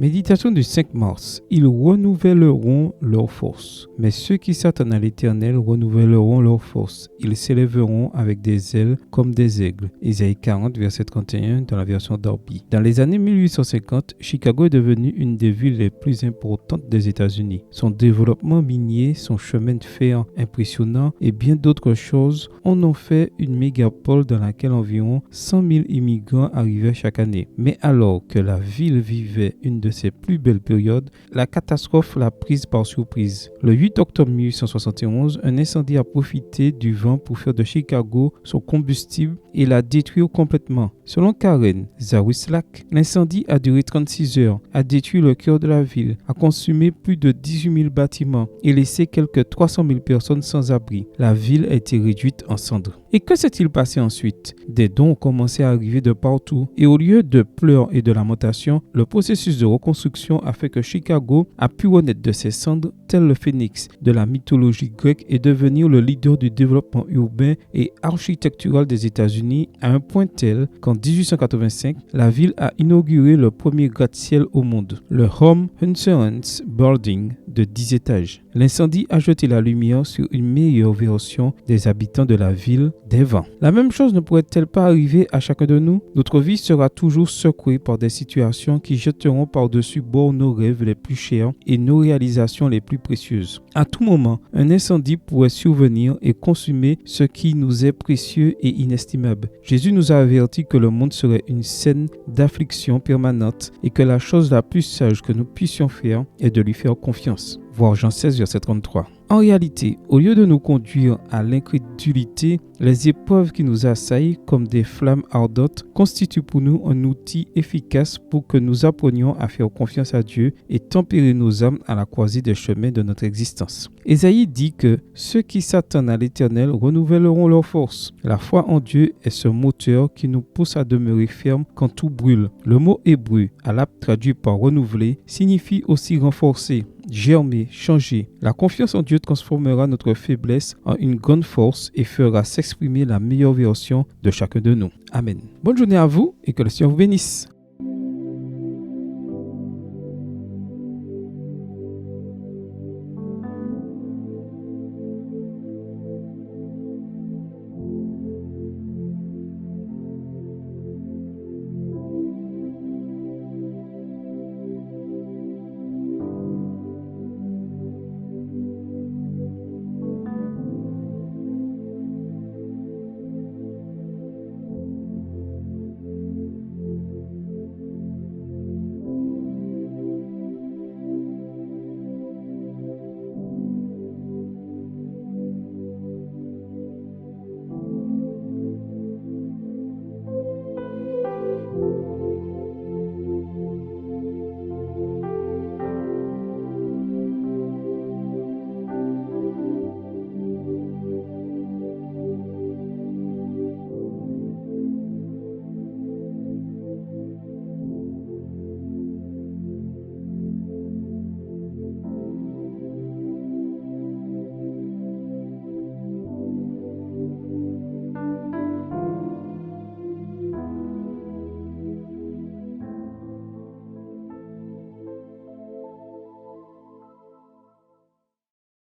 Méditation du 5 mars. Ils renouvelleront leur force. Mais ceux qui s'attendent à l'Éternel renouvelleront leur force. Ils s'élèveront avec des ailes comme des aigles. Isaïe 40, verset 31 dans la version Darby. Dans les années 1850, Chicago est devenue une des villes les plus importantes des États-Unis. Son développement minier, son chemin de fer impressionnant et bien d'autres choses en ont fait une mégapole dans laquelle environ 100 000 immigrants arrivaient chaque année. Mais alors que la ville vivait une de ses plus belles périodes, la catastrophe l'a prise par surprise. Le 8 octobre 1871, un incendie a profité du vent pour faire de Chicago son combustible et la détruire complètement. Selon Karen Zawislak, l'incendie a duré 36 heures, a détruit le cœur de la ville, a consumé plus de 18 000 bâtiments et laissé quelques 300 000 personnes sans abri. La ville a été réduite en cendres. Et que s'est-il passé ensuite? Des dons ont commencé à arriver de partout et au lieu de pleurs et de lamentation, le processus de reconstruction a fait que Chicago a pu renaître de ses cendres tel le phénix de la mythologie grecque et devenir le leader du développement urbain et architectural des États-Unis à un point tel qu'en 1885, la ville a inauguré le premier gratte-ciel au monde, le Home Insurance Building de 10 étages. L'incendie a jeté la lumière sur une meilleure version des habitants de la ville d'avant. La même chose ne pourrait-elle pas arriver à chacun de nous? Notre vie sera toujours secouée par des situations qui jetteront par-dessus bord nos rêves les plus chers et nos réalisations les plus précieuses. À tout moment, un incendie pourrait survenir et consumer ce qui nous est précieux et inestimable. Jésus nous a averti que le monde serait une scène d'affliction permanente et que la chose la plus sage que nous puissions faire est de lui faire confiance. Voir Jean 16, verset 33. En réalité, au lieu de nous conduire à l'incrédulité, les épreuves qui nous assaillent comme des flammes ardentes constituent pour nous un outil efficace pour que nous apprenions à faire confiance à Dieu et tempérer nos âmes à la croisée des chemins de notre existence. Ésaïe dit que ceux qui s'attendent à l'Éternel renouvelleront leur force. La foi en Dieu est ce moteur qui nous pousse à demeurer ferme quand tout brûle. Le mot hébreu, alap traduit par renouveler, signifie aussi renforcer, germer, changer. La confiance en Dieu transformera notre faiblesse en une grande force et fera s'exprimer la meilleure version de chacun de nous. Amen. Bonne journée à vous et que le Seigneur vous bénisse.